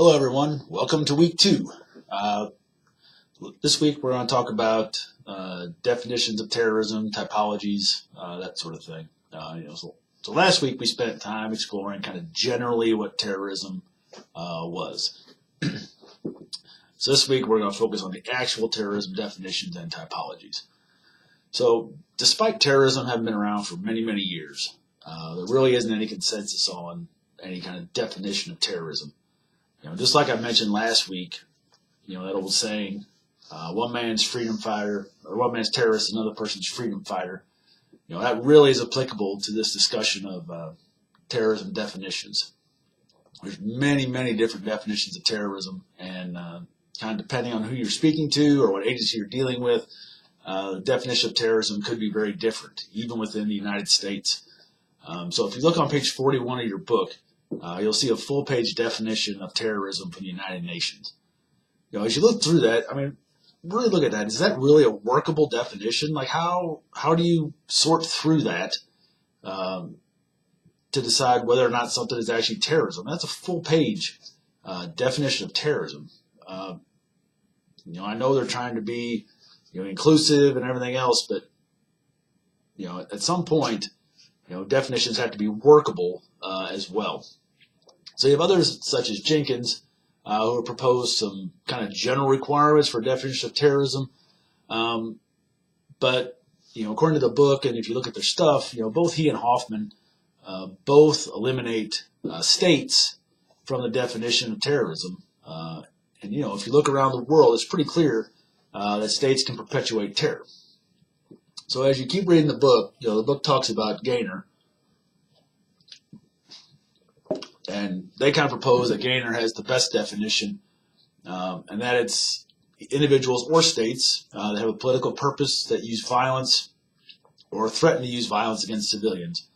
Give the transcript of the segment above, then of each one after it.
Hello, everyone. Welcome to week 2. This week we're going to talk about definitions of terrorism, typologies, that sort of thing. So last week we spent time exploring kind of generally what terrorism was. So this week we're going to focus on the actual terrorism definitions and typologies. So despite terrorism having been around for many, many years, there really isn't any consensus on any kind of definition of terrorism. Just like I mentioned last week, that old saying, one man's freedom fighter, or one man's terrorist, another person's freedom fighter. That really is applicable to this discussion of terrorism definitions. There's many, many different definitions of terrorism, and kind of depending on who you're speaking to or what agency you're dealing with, the definition of terrorism could be very different, even within the United States. So if you look on page 41 of your book, you'll see a full-page definition of terrorism from the United Nations. As you look through that, really look at that. Is that really a workable definition? Like, how do you sort through that to decide whether or not something is actually terrorism? That's a full-page definition of terrorism. I know they're trying to be, inclusive and everything else, but at some point, definitions have to be workable as well. So you have others such as Jenkins, who have proposed some kind of general requirements for definition of terrorism. But according to the book, and if you look at their stuff, both he and Hoffman both eliminate states from the definition of terrorism. And if you look around the world, it's pretty clear that states can perpetuate terror. So as you keep reading the book, the book talks about Gaynor. And they kind of propose that Gaynor has the best definition, and that it's individuals or states that have a political purpose that use violence or threaten to use violence against civilians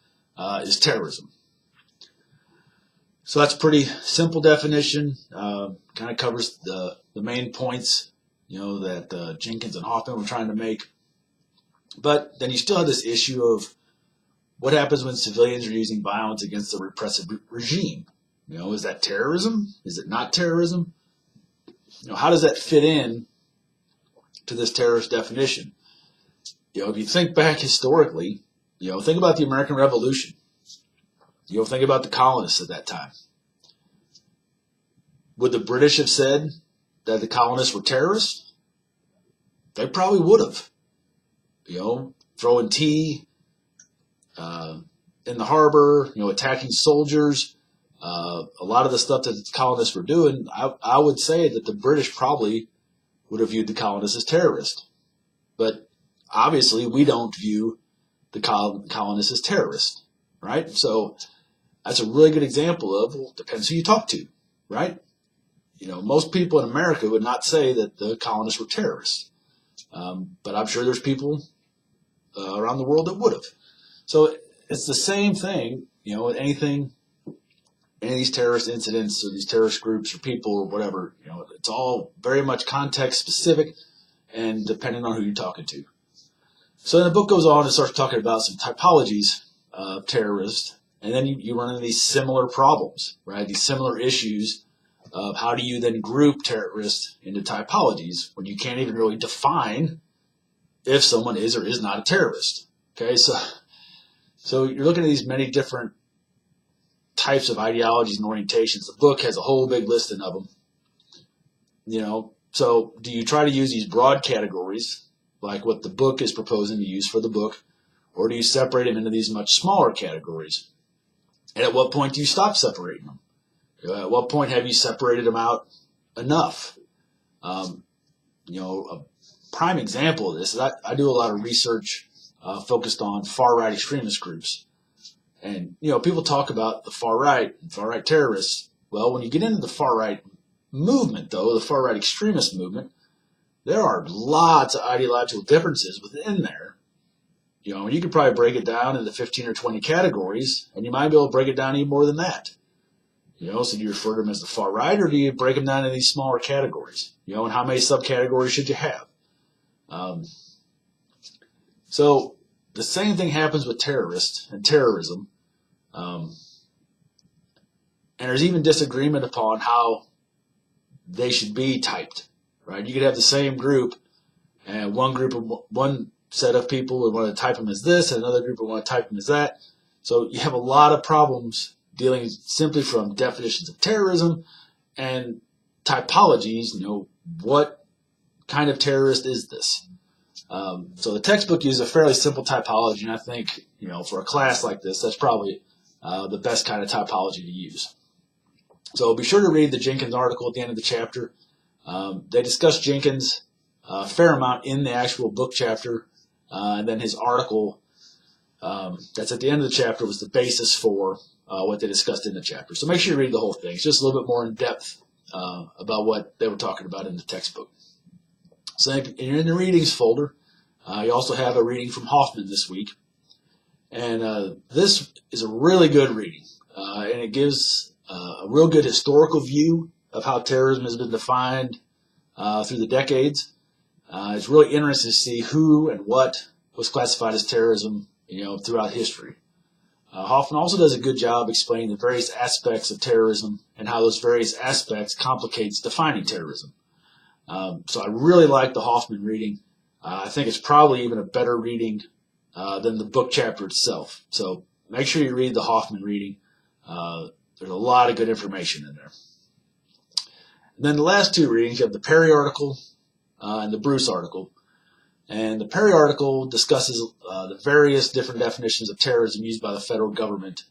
is terrorism. So that's a pretty simple definition, kind of covers the main points, that Jenkins and Hoffman were trying to make. But then you still have this issue of what happens when civilians are using violence against the repressive regime? Is that terrorism? Is it not terrorism? How does that fit in to this terrorist definition? If you think back historically, think about the American Revolution. Think about the colonists at that time. Would the British have said that the colonists were terrorists? They probably would have. Throwing tea in the harbor, attacking soldiers, a lot of the stuff that the colonists were doing, I would say that the British probably would have viewed the colonists as terrorists. But obviously we don't view the colonists as terrorists, right? So that's a really good example of, depends who you talk to, right? Most people in America would not say that the colonists were terrorists. But I'm sure there's people around the world that would have. So it's the same thing, any of these terrorist incidents or these terrorist groups or people or whatever, it's all very much context specific and depending on who you're talking to. So then the book goes on and starts talking about some typologies of terrorists, and then you run into these similar problems, right? These similar issues of how do you then group terrorists into typologies when you can't even really define if someone is or is not a terrorist. Okay, so you're looking at these many different types of ideologies and orientations. The book has a whole big listing of them. So do you try to use these broad categories, like what the book is proposing to use for the book, or do you separate them into these much smaller categories? And at what point do you stop separating them? At what point have you separated them out enough? A prime example of this is I do a lot of research focused on far-right extremist groups. And, people talk about the far-right and far-right terrorists. Well, when you get into the far-right movement, though, the far-right extremist movement, there are lots of ideological differences within there. You could probably break it down into 15 or 20 categories, and you might be able to break it down even more than that. So do you refer to them as the far-right, or do you break them down into these smaller categories? And how many subcategories should you have? So the same thing happens with terrorists and terrorism. And there's even disagreement upon how they should be typed, right? You could have the same group, and one set of people would want to type them as this, and another group would want to type them as that. So you have a lot of problems dealing simply from definitions of terrorism and typologies. What kind of terrorist is this? So the textbook uses a fairly simple typology, and I think, for a class like this, that's probably the best kind of typology to use. So be sure to read the Jenkins article at the end of the chapter. They discuss Jenkins a fair amount in the actual book chapter, and then his article that's at the end of the chapter was the basis for what they discussed in the chapter. So make sure you read the whole thing. It's just a little bit more in depth about what they were talking about in the textbook. So in the readings folder, you also have a reading from Hoffman this week. And this is a really good reading, and it gives a real good historical view of how terrorism has been defined through the decades. It's really interesting to see who and what was classified as terrorism, throughout history. Hoffman also does a good job explaining the various aspects of terrorism and how those various aspects complicates defining terrorism. So I really like the Hoffman reading. I think it's probably even a better reading than the book chapter itself. So make sure you read the Hoffman reading. There's a lot of good information in there. And then the last two readings, you have the Perry article and the Bruce article. And the Perry article discusses the various different definitions of terrorism used by the federal government,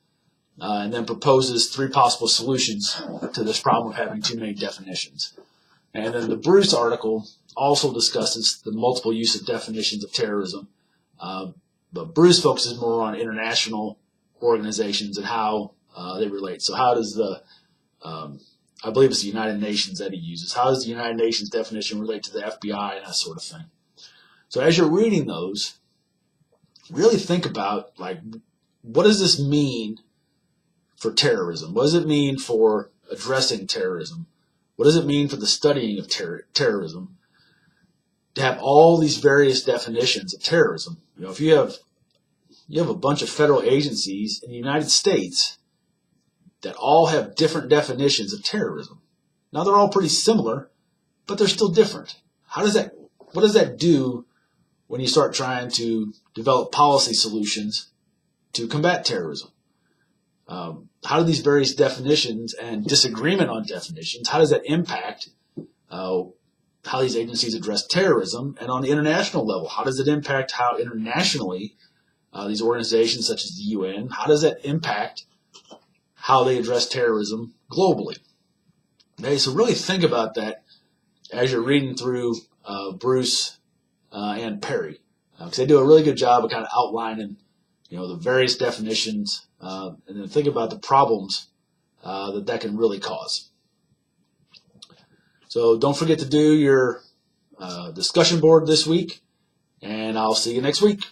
and then proposes three possible solutions to this problem of having too many definitions. And then the Bruce article also discusses the multiple use of definitions of terrorism, but Bruce focuses more on international organizations and how they relate. So how does I believe it's the United Nations that he uses. How does the United Nations definition relate to the FBI and that sort of thing? So as you're reading those, really think about, what does this mean for terrorism? What does it mean for addressing terrorism? What does it mean for the studying of terrorism? To have all these various definitions of terrorism. If you have a bunch of federal agencies in the United States that all have different definitions of terrorism. Now they're all pretty similar, but they're still different. What does that do when you start trying to develop policy solutions to combat terrorism? How do these various definitions and disagreement on definitions, how does that impact how these agencies address terrorism? And on the international level, how does it impact how internationally these organizations such as the UN, how does that impact how they address terrorism globally? Okay, so really think about that as you're reading through Bruce and Perry, because they do a really good job of kind of outlining, the various definitions, and then think about the problems that can really cause. So don't forget to do your discussion board this week, and I'll see you next week.